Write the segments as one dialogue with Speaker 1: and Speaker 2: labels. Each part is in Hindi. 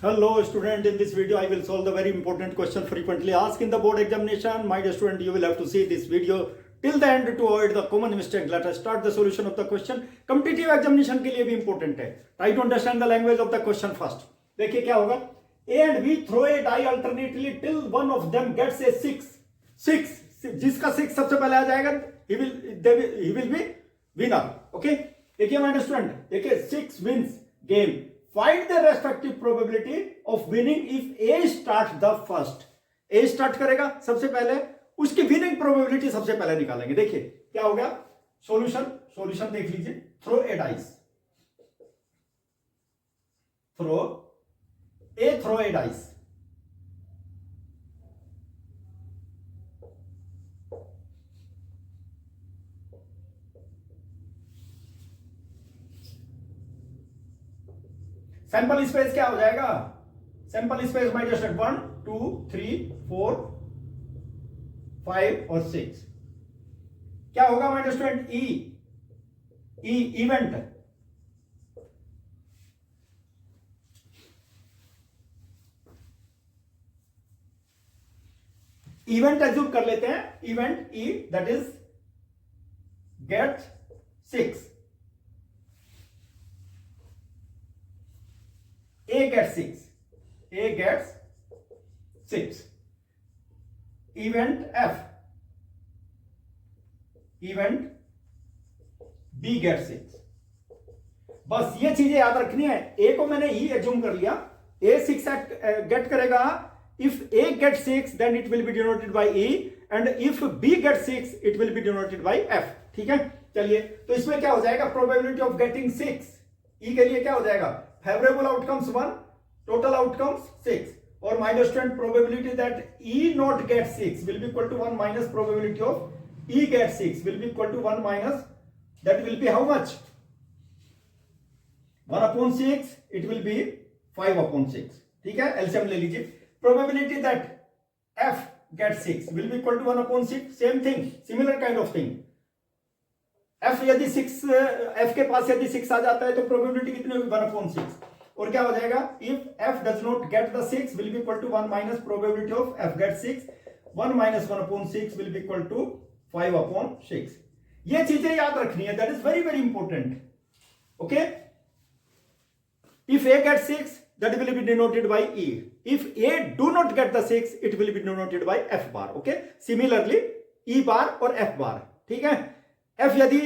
Speaker 1: Hello student, in this video I will solve the very important question frequently asked in the board examination. My dear student, you will have to see this video till the end to avoid the common mistake. Let us start the solution of the question. Competitive examination के लिए भी important है. Try to understand the language of the question first. देखिए क्या होगा. A and B throw a die alternately till one of them gets a 6. 6 जिसका 6 सबसे पहले आ जाएगा he will be winner. Okay. देखिए my dear student, देखिए 6 wins game. Find the respective probability of winning if A starts the first. A start करेगा सबसे पहले, उसकी winning probability सबसे पहले निकालेंगे. देखिए क्या हो गया. सॉल्यूशन देख लीजिए. थ्रो ए डाइस. थ्रो ए डाइस. सैंपल स्पेस क्या हो जाएगा. सैंपल स्पेस माय जस्ट 1 2 3 4 5 और 6. क्या होगा my student. Event. Event assume कर लेते हैं. Event E that is get 6. A gets 6. A gets 6. Event F. Event B gets 6. बस ये चीजें याद रखनी है. A को मैंने E एज्यूम कर लिया. A 6 गेट करेगा. If A gets 6 then it will be denoted by E and if B gets 6 it will be denoted by F. ठीक है. चलिए तो इसमें क्या हो जाएगा. Probability of getting 6 E के लिए क्या हो जाएगा. Favorable outcomes 1, total outcomes 6. Or my dear student, probability that E not get 6 will be equal to 1 minus probability of E get 6 will be equal to 1 minus, that will be how much? 1 upon 6, it will be 5 upon 6. ठीक है. एलसीएम ले लीजिए. Probability that F get 6 will be equal to 1 upon 6. Same thing, similar kind of thing. F यदि 6 F के पास यदि 6 आ जाता है तो प्रोबेबिलिटी कितनी होगी. 1 अपॉन 6. और क्या हो जाएगा. If F does not get the 6 will be equal to 1 minus probability of F get 6. 1 minus 1 upon 6 will be equal to 5 upon 6. ये चीजें याद रखनी है. That is very very important. Okay. If A get 6 that will be denoted by E. If A do not get the 6 it will be denoted by F bar. Okay. Similarly E bar और F bar. ठीक है. F यदि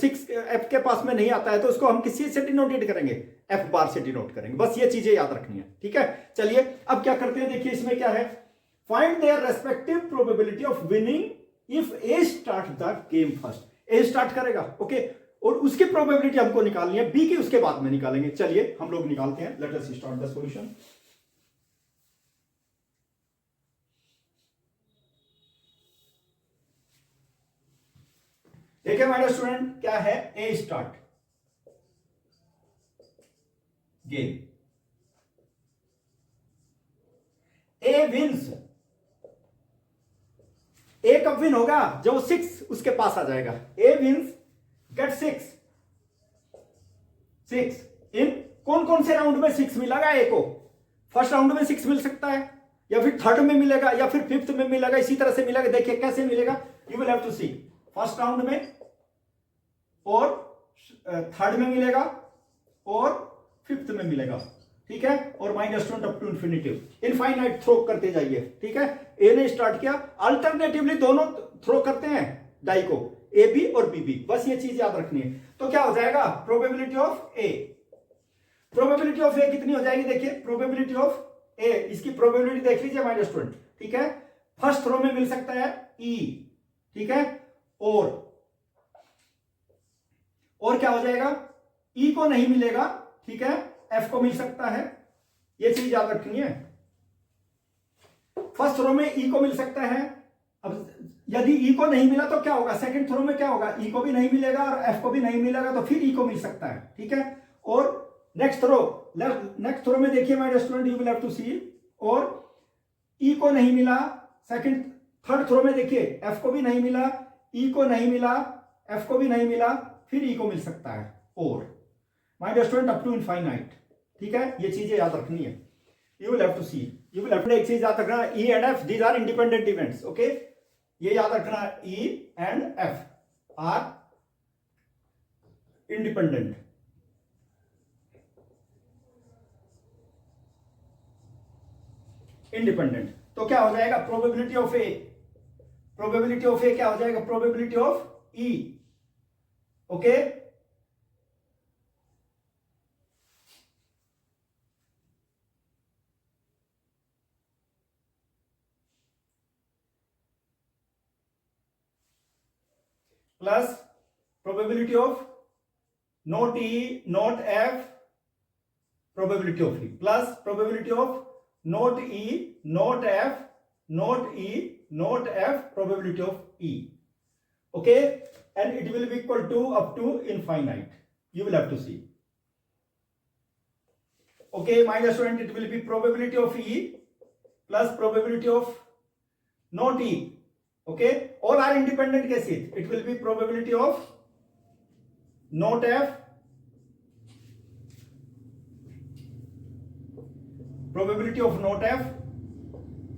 Speaker 1: 6 F के पास में नहीं आता है तो उसको हम किसी से डिनोटेट करेंगे. F बार से डिनोट करेंगे. बस ये चीजें याद रखनी है. ठीक है. चलिए अब क्या करते हैं. देखिए इसमें क्या है. Find their respective probability of winning if A start the game first. A start करेगा. ओके. और उसकी प्रोबेबिलिटी हमको निकालनी है. B की उसके बाद में निकालेंगे. चलिए हम लोग निकालते हैं. Late us start the solution. देखिए माय स्टूडेंट क्या है. ए स्टार्ट गेम. ए विंस. ए कब विन होगा. जब 6 उसके पास आ जाएगा. ए विंस गेट 6 इन कौन कौन से राउंड में 6 मिलेगा. ए को फर्स्ट राउंड में 6 मिल सकता है या फिर थर्ड में मिलेगा या फिर फिफ्थ में मिलेगा. इसी तरह से मिलेगा. देखिए कैसे मिलेगा. You will have to see. First round में और थर्ड में मिलेगा और फिफ्थ में मिलेगा. ठीक है. और minus 20 up to infinitive infinite throw करते जाइए. ठीक है. ए ने स्टार्ट किया. अल्टरनेटिवली दोनों थ्रो करते हैं डाई को. ए बी और बी बी. बस ये चीज याद रखनी है. तो क्या हो जाएगा. Probability of A. Probability of A कितनी हो जाएगी. देखिए प्रोबेबिलिटी ऑफ ए. इसकी प्रोबेबिलिटी देख लीजिए माइनस 20. ठीक है. फर्स्ट थ्रो में मिल सकता है ई. ठीक है. और क्या हो जाएगा. ई को नहीं मिलेगा. ठीक है. एफ को मिल सकता है. ये चीज याद रखनी है. फर्स्ट थ्रो में ई को मिल सकता है. अब यदि ई को नहीं मिला तो क्या होगा. सेकंड थ्रो में क्या होगा. ई को भी नहीं मिलेगा और एफ को भी नहीं मिलेगा तो फिर ई को मिल सकता है. ठीक है. और नेक्स्ट थ्रो में देखिए my student you will have to see. और ई को नहीं मिला. थर्ड थ्रो में देखिए एफ को भी नहीं मिला. ई को नहीं मिला. एफ को भी नहीं मिला. फिर ई को मिल सकता है. और my dear student up to infinite. ठीक है, ये चीजें याद रखनी है. You will have to see. You will have to एक चीज याद रखना, E and F these are independent events. Okay, ये याद रखना, E and F are independent. Independent. तो क्या हो जाएगा, probability of A, probability of A क्या हो जाएगा, probability of E. Okay, plus probability of not E not F, probability of E, plus probability of not E not F, not E not F, probability of E. Okay, and it will be equal to up to infinite. You will have to see. Okay, my dear student, it will be probability of E plus probability of not E. Okay, all are independent cases. It will be probability of not F, probability of not F,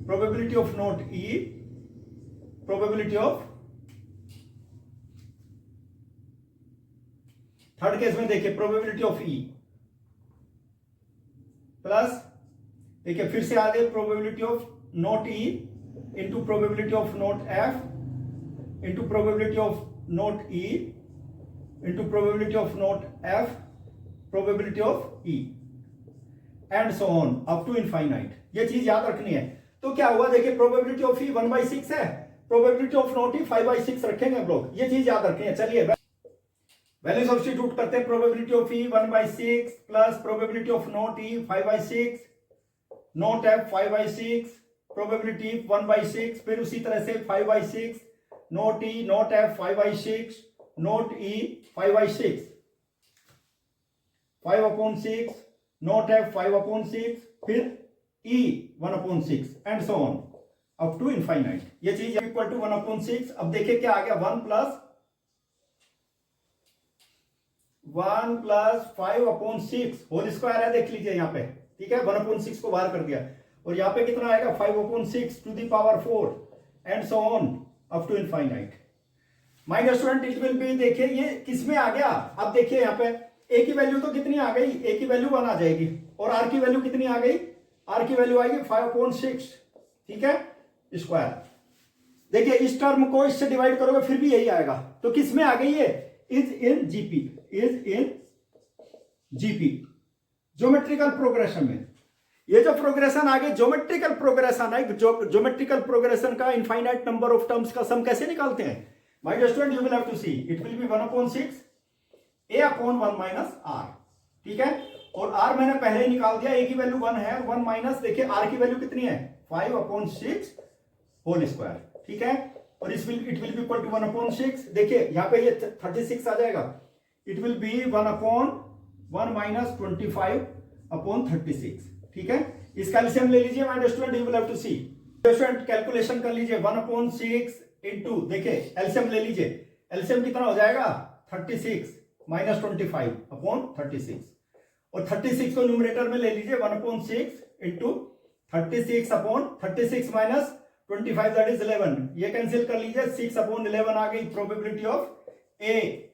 Speaker 1: probability of not E, probability of, third case में देखिए प्रोबेबिलिटी ऑफ ई प्लस, देखिए फिर से आगे probability of not E into probability of not F into probability of not E into probability of not F, probability of E, and so on up to infinite. ये चीज याद रखनी है. तो क्या हुआ, देखिए प्रोबेबिलिटी ऑफ ई 1/6 है, प्रोबेबिलिटी ऑफ नॉट ई 5/6 रखेंगे हम लोग. ये चीज याद रखनी है. चलिए वैल्यू सब्स्टिट्यूट करते हैं. Probability of E 1/6 plus probability of not E 5/6, not F 5/6, probability 1/6, फिर उसी तरह से 5/6, not E not F 5/6, not E 5/6, 5/6, not F 5/6, फिर E 1/6 and so on up to infinite. ये चीज इक्वल टू 1/6. अब देखिए क्या आ गया, 1 प्लस 5/6 होल स्क्वायर है. देख लीजिए यहाँ पे, ठीक है, 1/6 को बाहर कर दिया और यहाँ पे कितना आएगा, 5/6 to the power 4 and so on up to infinite. My dear student, it will be, देखिए ये किस में आ गया. अब देखिए यहाँ पे ए की वैल्यू तो कितनी आ गई, ए की वैल्यू 1 आ जाएगी और आर की वैल्यू कितनी आ गई, आर की वैल्यू आएगी 5/6, ठीक है, स्क्वायर. देखिए इस टर्म को इससे डिवाइड करोगे फिर भी यही आएगा. तो किस में आ गई ये, is in GP, is in GP, geometrical progression में. ये जो प्रोग्रेशन आगे ज्योमेट्रिकल प्रोग्रेशन है, ज्योमेट्रिकल प्रोग्रेशन का इनफाइनाइट नंबर ऑफ टर्म्स का सम कैसे निकालते हैं. My dear student, you will have to see, it will be 1/6 a/1 - r, ठीक है, और r मैंने पहले ही निकाल दिया, a की वैल्यू 1 है, 1 माइनस, देखिए r की वैल्यू कितनी है, 5/6 होल स्क्वायर, ठीक है, और it will be equal to 1/6. देखिए यहाँ पे ये 36 आ जाएगा. इट विल बी 1/1 माइनस 25/36, ठीक है. इसका एलसीएम ले लीजिए my dear student, you will have to see. Student calculation कर लीजिए, 1/6 इंटू, देखिए एलसीएम ले लीजिए, एलसीएम कितना हो जाएगा, 36 माइनस 25/36, और 36 को न्यूमरेटर में ले लीजिए, 1/6 इंटू 36/36 माइनस 25 दैट इज 11. ये कैंसिल कर लीजिए, 6/11 आ गई. Probability of A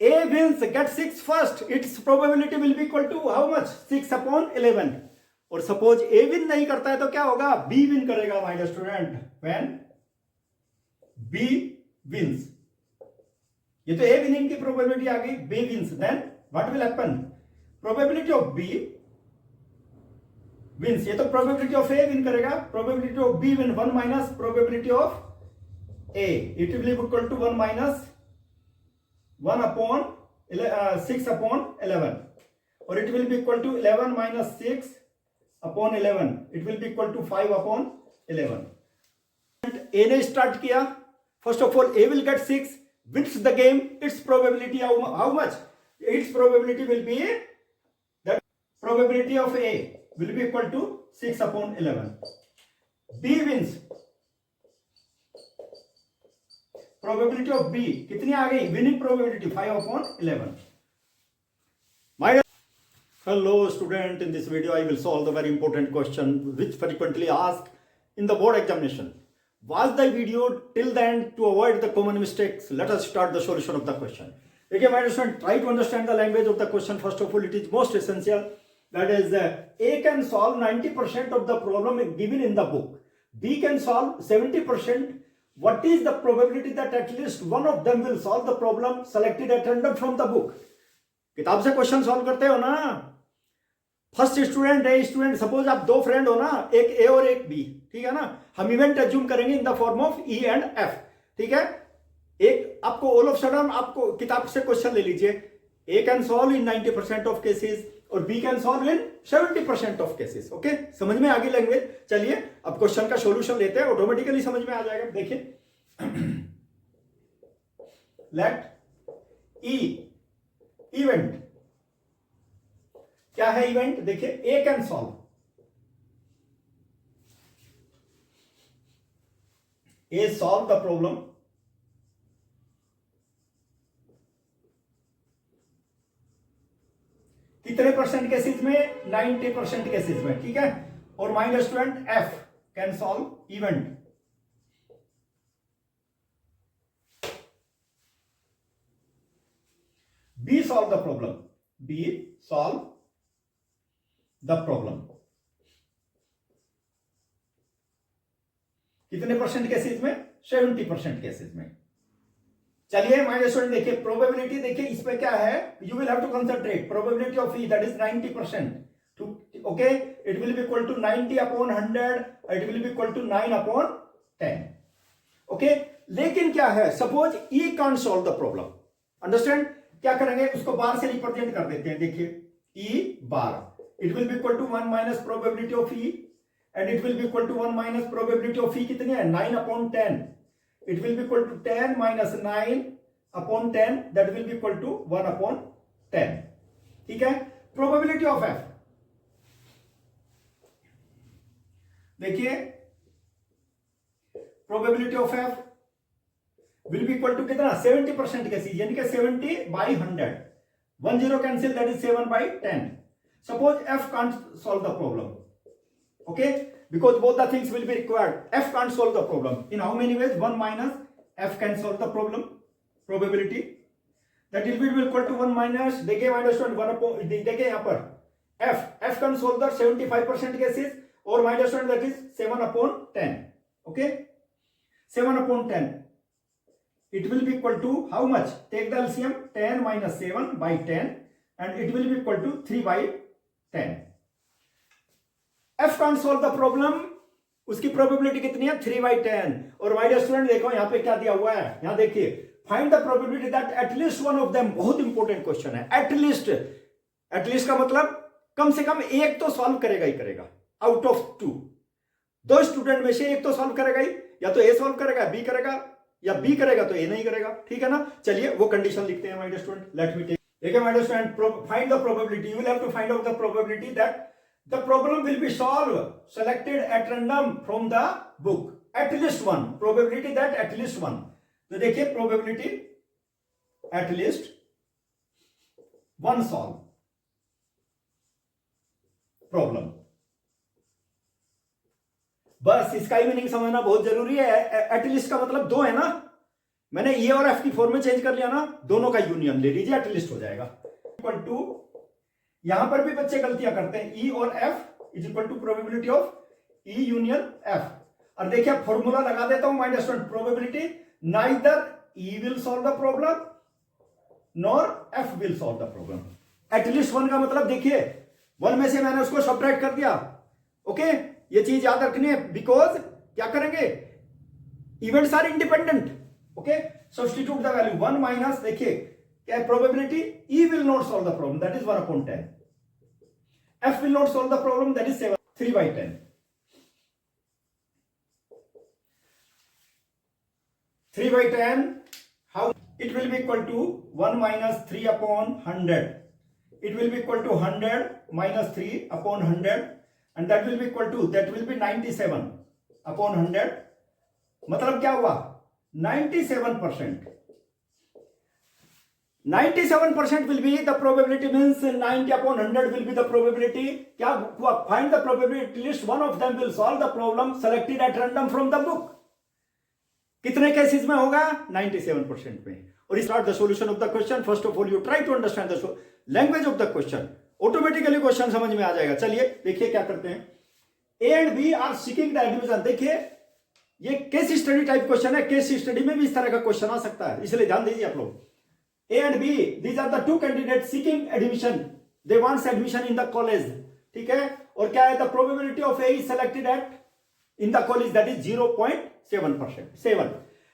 Speaker 1: wins get 6 first, its probability will be equal to how much, 6/11. और सपोज ए विन नहीं करता है तो क्या होगा, बी विन करेगा my dear student. When B wins, ये तो ए विनिंग की प्रोबेबिलिटी आ गई, B wins, then what will happen, probability of B wins, ये तो प्रोबेबिलिटी ऑफ ए विन करेगा, probability of B win 1 minus probability of A, it will be equal to 1 minus 6/11, और it will be equal to 11 minus 6/11, it will be equal to 5/11. ए ने स्टार्ट किया, first of all A will get 6, wins the game, its probability how much, its probability will be, the probability of A will be equal to 6/11. B wins, probability of B कितनी आ गई, winning probability 5/11. Hello student, in this video I will solve the very important question which frequently asked in the board examination. Watch the video till the end to avoid the common mistakes. Let us start the solution of the question. Okay, my student, try to understand the language of the question. First of all, it is most essential. That is, A can solve 90% of the problem given in the book. B can solve 70%. What is the probability that at least one of them will solve the problem selected at random from the book? किताब से क्वेश्चन सॉल्व करते हो ना. First student a student, suppose आप दो फ्रेंड हो ना, एक ए और एक बी, ठीक है ना. हम इवेंट एज्यूम करेंगे in the form of E and F, ठीक है. एक आपको ऑल ऑफ सडन आपको किताब से क्वेश्चन ले लीजिए. A can solve in 90% of cases और B can solve in 70% of cases. Okay, समझ में आ गई लैंग्वेज. चलिए अब क्वेश्चन का सॉल्यूशन लेते हैं, ऑटोमेटिकली समझ में आ जाएगा. देखिए, लेट ई इवेंट, क्या है इवेंट? देखिए, A can solve, A solve the problem कितने परसेंट केसेस में? 90% केसेस में, ठीक है. और my student F can solve event, B solve the problem, B solve the problem कितने परसेंट केसेस में? 70% केसेस में. चलिए माय स्टूडेंट, देखिए प्रोबेबिलिटी, देखिए इस पे क्या है, you will have to concentrate. Probability of E that is 90%. Okay, it will be equal to 90 upon 100, it will be equal to 9 upon 10. Okay, लेकिन क्या है, suppose E can't solve the problem. Understand? क्या करेंगे, उसको बार से रिप्रेजेंट कर देते हैं. देखिए, ई बार, it will be equal to 1 minus probability of E, and it will be equal to 1 minus probability of E कितनी है? 9 upon 10. It will be equal to 10 minus 9 upon 10, that will be equal to 1 upon 10. ठीक है. probability of F, देखिए probability of F will be equal to कितना? 70% केसेस, यानी कि 70 by 100. 1 0 cancel, that is 7 by 10. Suppose F can't solve the problem, okay, because both the things will be required. F can't solve the problem. In how many ways? 1 minus F can solve the problem. Probability that will be equal to 1 minus, देखिए minus 1 upon, देखिए यहाँ पर F can solve the 75% cases, और minus 1 that is 7 upon 10. Okay, 7 upon 10. It will be equal to how much? Take the LCM, 10 minus 7 by 10, and it will be equal to 3 by 10. F can't solve the problem, उसकी प्रोबेबिलिटी कितनी है? 3 by 10. और माय डियर स्टूडेंट, देखो यहाँ पे क्या दिया हुआ है, यहाँ देखिए, find the probability that at least one of them. बहुत इंपॉर्टेंट क्वेश्चन है. एटलीस्ट का मतलब कम से कम एक तो सॉल्व करेगा ही करेगा. आउट ऑफ 2, दो स्टूडेंट में से एक तो सॉल्व करेगा ही, या तो ए सॉल्व करेगा, बी करेगा, या बी करेगा तो ए नहीं करेगा. ठीक है ना. चलिए वो कंडीशन लिखते हैं my dear student. Let me take, देखिए my dear student, find the probability. You will have to find out the probability that the problem will be solved selected at random from the book. At least one, probability that at least one. तो देखिए probability at least one solve problem. बस इसका ही मीनिंग समझना बहुत जरूरी है. एटलीस्ट का मतलब दो है ना, मैंने ए और एफ की फॉर्म में चेंज कर लिया ना, दोनों का यूनियन ले लीजिए, एटलीस्ट हो जाएगा. इक्वल टू, यहां पर भी बच्चे गलतियां करते हैं, ई और F is equal to probability of E union F. और देखिए फॉर्मूला लगा देता हूं my student, probability neither E will solve the problem nor F will solve the problem. At least one का मतलब देखिए, वन में से मैंने उसको सब्ट्रैक्ट कर दिया. ओके, ये चीज याद रखनी है, बिकॉज क्या करेंगे, events are independent. Okay, substitute the value 1 minus, देखिए क्या है probability, E will not solve the problem, that is 1 upon 10. F will not solve the problem, that is 7, 3 by 10. 3 by 10, how? It will be equal to 1 minus 3 upon 100. It will be equal to 100 minus 3 upon 100, and that will be equal to, that will be 97 upon 100. मतलब क्या हुआ? 97%. 97% will be the probability, means 90 upon 100 will be the probability. क्या हुआ? Find the probability at least one of them will solve the problem selected at random from the book. कितने केसेस में होगा? 97% में. और start the solution of the question. First of all you try to understand the language of the question. Automatically question समझ में आ जाएगा. चलिए देखिए क्या करते हैं. A and B are seeking the admission. देखिए ये केस स्टडी टाइप क्वेश्चन है. केस स्टडी में भी इस तरह का क्वेश्चन आ सकता है, इसलिए ध्यान दीजिए आप लोग. A and B, these are the two candidates seeking admission. They want admission in the college. ठीक है. और क्या है? The probability of A is selected at in the college, that is 0.7%. 7.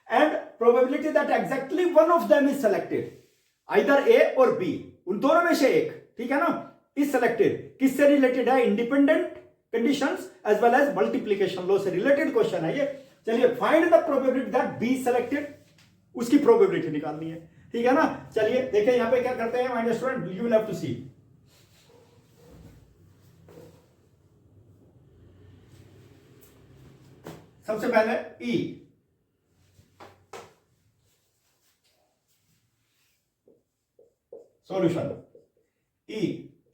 Speaker 1: And probability that exactly one of them is selected, either A or B, उन दोनों में से एक, ठीक है ना, is selected. किससे रिलेटेड है? Independent conditions as well as multiplication law से रिलेटेड क्वेश्चन है ये. चलिए find the probability that B selected, उसकी प्रोबेबिलिटी निकालनी है. ठीक है ना. चलिए देखिए यहां पे क्या करते हैं my dear student, you will have to see. सबसे पहले E, solution. E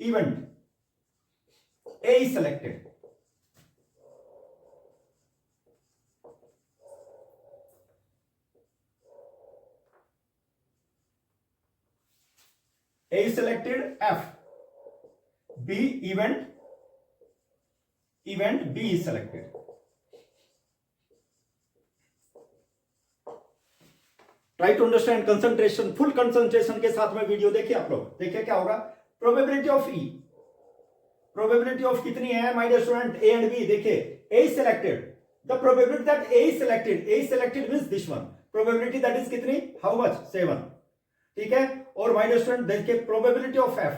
Speaker 1: event, A is selected. A is selected, F. B event, B is selected. Try to understand, concentration, full concentration के साथ में वीडियो देखिए आप लोग. देखिए क्या होगा. Probability of E, probability of कितनी है my dear student? A and B. देखिए A is selected. The probability that A is selected means this one. Probability that is कितनी? How much? 7. ठीक है. और माय डियर स्टूडेंट देखिए probability of F.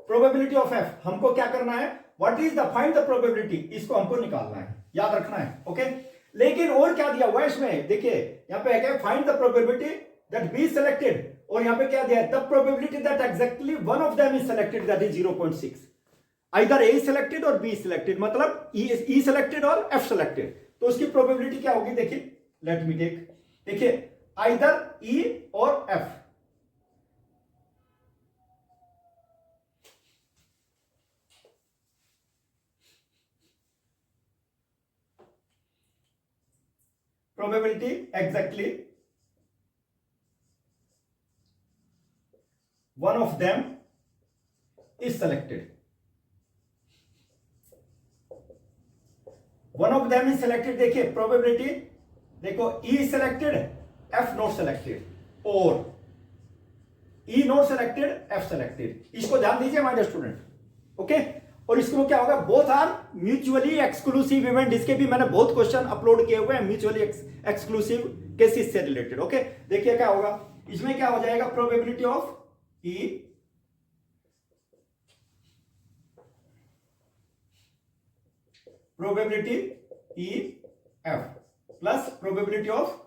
Speaker 1: Probability of F हमको क्या करना है? What is the find the probability, इसको हमको निकालना है, याद रखना है. ओके. लेकिन और क्या दिया हुआ है इसमें? देखिए यहां पे है find the probability that B selected, और यहां पे क्या दिया है? The probability that exactly one of them is selected, that is 0.6. Either A selected और बी सेलेक्टेड, मतलब ई सेलेक्टेड और एफ सेलेक्टेड. तो उसकी प्रोबेबिलिटी क्या होगी? देखिए लेट मी टेक. देखिए आइदर ई और F. Probability exactly one of them is selected. One of them is selected. देखिए probability देखो E is selected, F not selected, और E not selected, F selected. इसको ध्यान दीजिए माय डियर स्टूडेंट. ओके. और इसको क्या होगा? Both are mutually exclusive event. इसके भी मैंने बहुत क्वेश्चन अपलोड किए हुए हैं म्यूचुअली एक्सक्लूसिव केसेस से रिलेटेड. ओके. देखिए क्या होगा इसमें, क्या हो जाएगा? Probability of E, probability E F plus probability of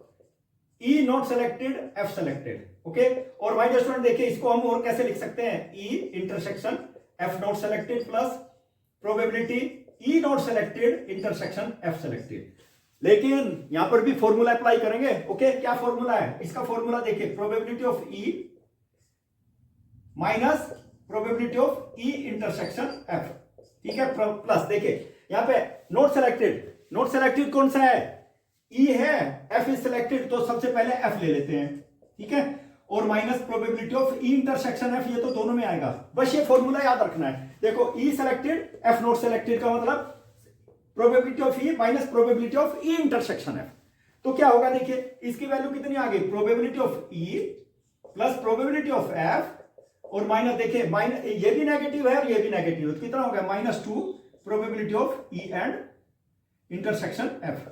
Speaker 1: E not selected, F selected. Okay. और माय डियर स्टूडेंट देखिए इसको हम और कैसे लिख सकते हैं? E intersection F not selected plus probability E not selected intersection F selected. लेकिन यहां पर भी फॉर्मूला अप्लाई करेंगे. ओके. क्या फॉर्मूला है इसका? फॉर्मूला देखिए probability of E minus probability of E intersection F. ठीक है. प्लस देखिए यहां पे नॉट सेलेक्टेड कौन सा है? ई है. एफ इज सिलेक्टेड, तो सबसे पहले एफ ले लेते हैं. ठीक है. और minus probability of E intersection F, ये तो दोनों में आएगा. बस ये फॉर्मूला याद रखना है. देखो ई सेलेक्टेड एफ नॉट सेलेक्टेड का मतलब probability of E minus probability of E intersection F. तो क्या होगा? देखिए इसकी वैल्यू कितनी आ गई? Probability of E plus probability of F और माइनस, देखिए माइनस ये भी नेगेटिव है और ये भी नेगेटिव है, तो कितना हो गया? -2 probability of E and intersection F.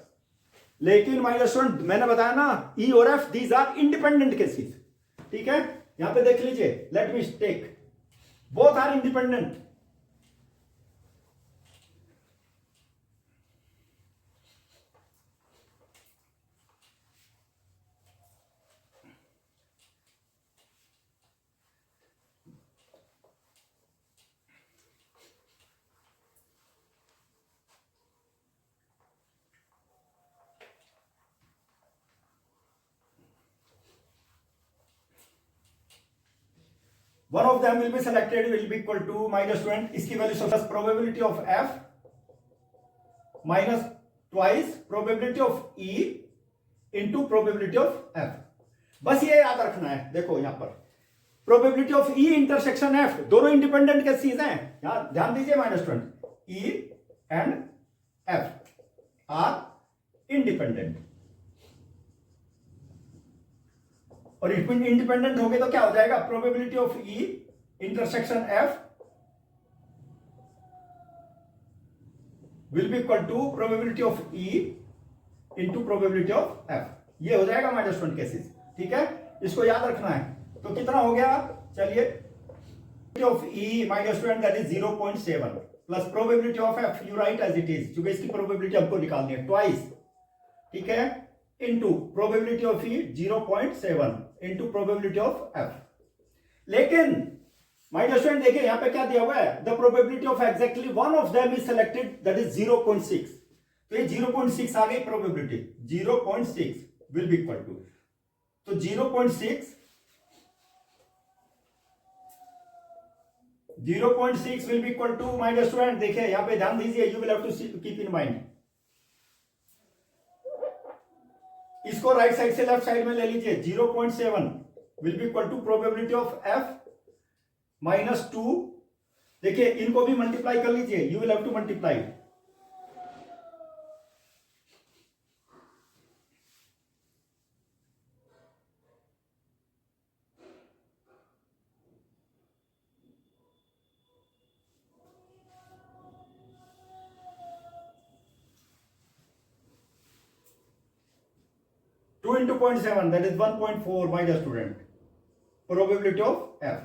Speaker 1: लेकिन माय स्टूडेंट मैंने बताया ना, ई और F these are independent cases. ठीक है. यहां पे देख लीजिए, let me take both are independent. One of them will be selected will be equal to minus 20, इसकी value plus probability of F minus twice probability of E into probability of F. बस ये याद रखना है। देखो यहां पर probability of E intersection F, दोनों इंडिपेंडेंट केसेस हैं, यहां ध्यान दीजिए -20, E and F are independent, और इंडिपेंडेंट हो गए तो क्या हो जाएगा, probability of E intersection F will be equal to probability of E into probability of F. ये हो जाएगा -20 केसेस, ठीक है, इसको याद रखना है। तो कितना हो गया, चलिए, of E -20 that is 0.7 plus probability of F you write as it is, क्योंकि इसकी प्रोबेबिलिटी हमको निकालनी है, ट्वाइस, ठीक है, into probability of E 0.7 into probability of F. लेकिन -20 देखिए यहां पे क्या दिया हुआ है, the probability of exactly one of them is selected that is 0.6, तो ये 0.6 आ गई probability, 0.6 will be equal to, तो 0.6 विल बी इक्वल टू -20। देखिए यहां पे ध्यान दीजिए, you will have to keep in mind, इसको राइट साइड से लेफ्ट साइड में ले लीजिए, 0.7 will be equal to probability of F -2, देखिए इनको भी मल्टीप्लाई कर लीजिए, you will have to multiply, two into 0.7 that is 1.4 my dear student, probability of F.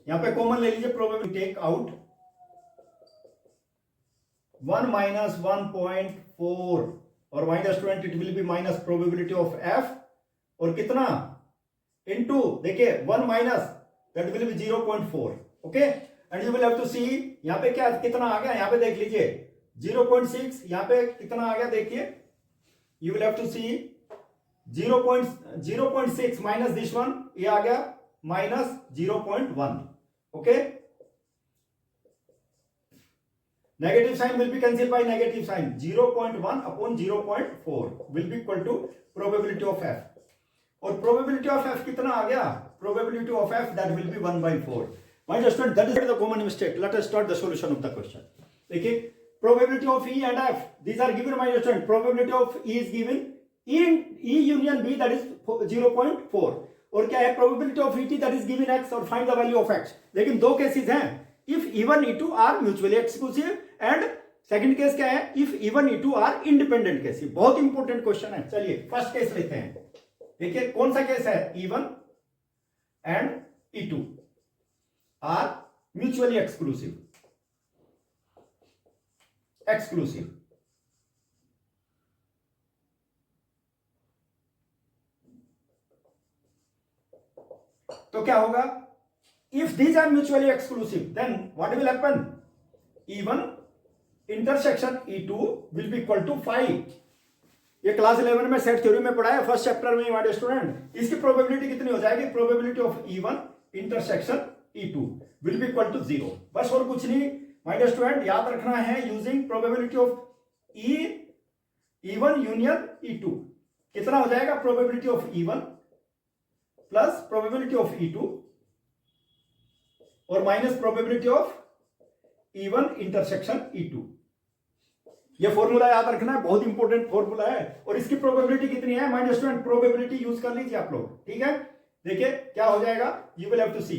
Speaker 1: यहां पे कॉमन ले लीजिए, प्रोबेबिलिटी टेक आउट 1 minus 1.4 और -20 it will be minus probability of F, और कितना इनटू, देखिए 1 minus that will be 0.4, okay, and you will have to see यहां पे क्या कितना आ गया, यहां पे देख लीजिए 0.6, यहां पे कितना आ गया, देखिए you will have to see 0.6 minus this one, ये आ गया -0.1, okay, negative sign will be cancel by negative sign, 0.1 upon 0.4 will be equal to probability of F, और प्रोबेबिलिटी ऑफ एफ कितना आ गया, probability of F that will be 1/4। My dear student, that is the common mistake, let us start the solution of the question. देखिए probability of E and F, these are given, my dear student, probability of E is given, E union B that is 0.4, और क्या है, probability of ET that is given X, और find the value of X. लेकिन दो केसेस हैं, if E1 E2 are mutually exclusive, and second case क्या है, if E1 E2 are independent case. बहुत इंपॉर्टेंट क्वेश्चन है। चलिए फर्स्ट केस लेते हैं, देखिए कौन सा केस है, E1 and E2 are mutually exclusive, तो क्या होगा, if these are mutually exclusive then what will happen, E1 intersection E2 will be equal to 5। ये क्लास 11 में सेट थ्योरी में पढ़ा है, फर्स्ट चैप्टर में हमारे स्टूडेंट। इसकी प्रोबेबिलिटी कितनी हो जाएगी, probability of E1 intersection E2 will be equal to 0। बस और कुछ नहीं माय डियर स्टूडेंट, याद रखना है, using probability of E1 union E2 कितना हो जाएगा, probability of E1 plus probability of E2 और minus probability of E1 intersection E2। ये फॉर्मूला याद रखना है, बहुत इंपॉर्टेंट फॉर्मूला है, और इसकी प्रोबेबिलिटी कितनी है, my dear student, probability use कर लीजिए आप लोग, ठीक है। देखिए क्या हो जाएगा, you will have to see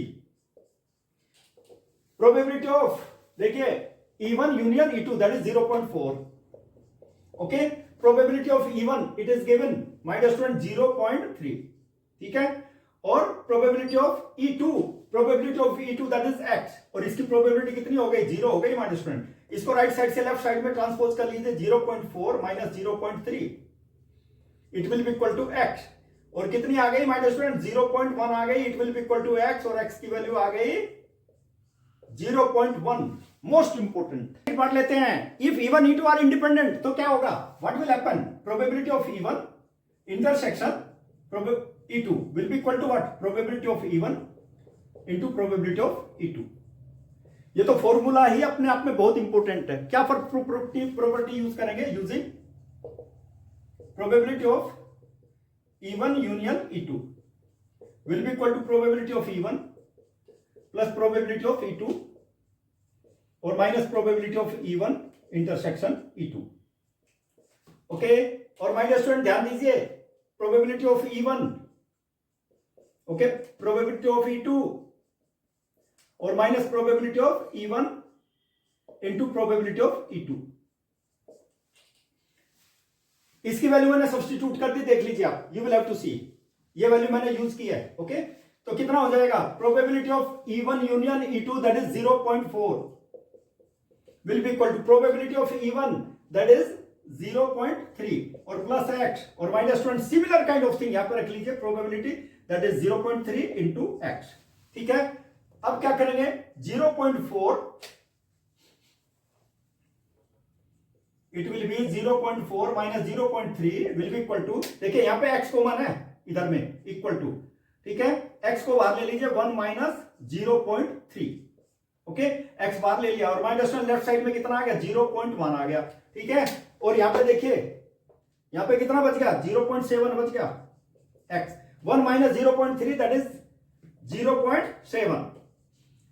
Speaker 1: probability of, देखिए E1 union E2 that is 0.4, okay, probability of E1 it is given my dear student 0.3, ठीक है, और probability of E2 that is x, और इसकी प्रोबेबिलिटी कितनी हो गई, 0 हो गई माय डियर स्टूडेंट। इसको राइट साइड से लेफ्ट साइड में ट्रांसपोज कर लीजिए, 0.4 minus 0.3 it will be equal to x, और कितनी आ गई माय डियर स्टूडेंट, 0.1 आ गई, it will be equal to x, और x की वैल्यू आ गई 0.1। मोस्ट इंपोर्टेंट बात लेते हैं, if E1 E2 are independent तो क्या होगा, what will happen, probability of E1 intersection E2 will be equal to what, probability of E1 into probability of E2। ये तो फॉर्मूला ही अपने आप में बहुत इंपॉर्टेंट है। क्या पर प्रॉपर्टी यूज करेंगे? Using probability of E1 union E2 will be equal to probability of E1 plus probability of E2 और minus probability of E1 intersection E2। Okay, और माय डियर स्टूडेंट ध्यान दीजिए, probability of E1, okay, probability of E2 और minus probability of E1 into probability of E2। इसकी वैल्यू मैंने सब्स्टिट्यूट कर दी, देख लीजिए आप, यू विल हैव टू सी, ये वैल्यू मैंने यूज की है। ओके, तो कितना हो जाएगा? Probability of E1 union E2 that is 0.4 will be equal to probability of E1 that is 0.3 और प्लस x और minus student similar kind of thing यहां पर रख लीजिए, probability that is 0.3 into x। ठीक है, अब क्या करेंगे? 0.4 it will be 0.4 minus 0.3 will be equal to, देखिए यहां पे x कॉमन है इधर में, इक्वल टू, ठीक है, x को बाहर ले लीजिए 1 माइनस 0.3। ओके, x बाहर ले लिया और माइनस लेफ्ट साइड में कितना आ गया? 0.1 आ गया। ठीक है, और यहां पे देखिए यहां पे कितना बच गया? 0.7 बच गया। x 1 माइनस 0.3 दैट इज 0.7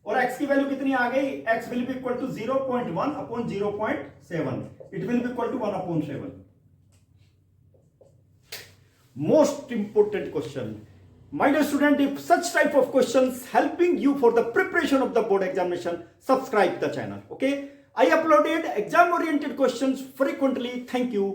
Speaker 1: और x की वैल्यू कितनी आ गई? x will be equal to 0.1 upon 0.7, it will be equal to 1 upon 7। Most important question, my dear student, if such type of questions helping you for the preparation of the board examination, subscribe the channel. Okay, I uploaded exam oriented questions frequently. Thank you.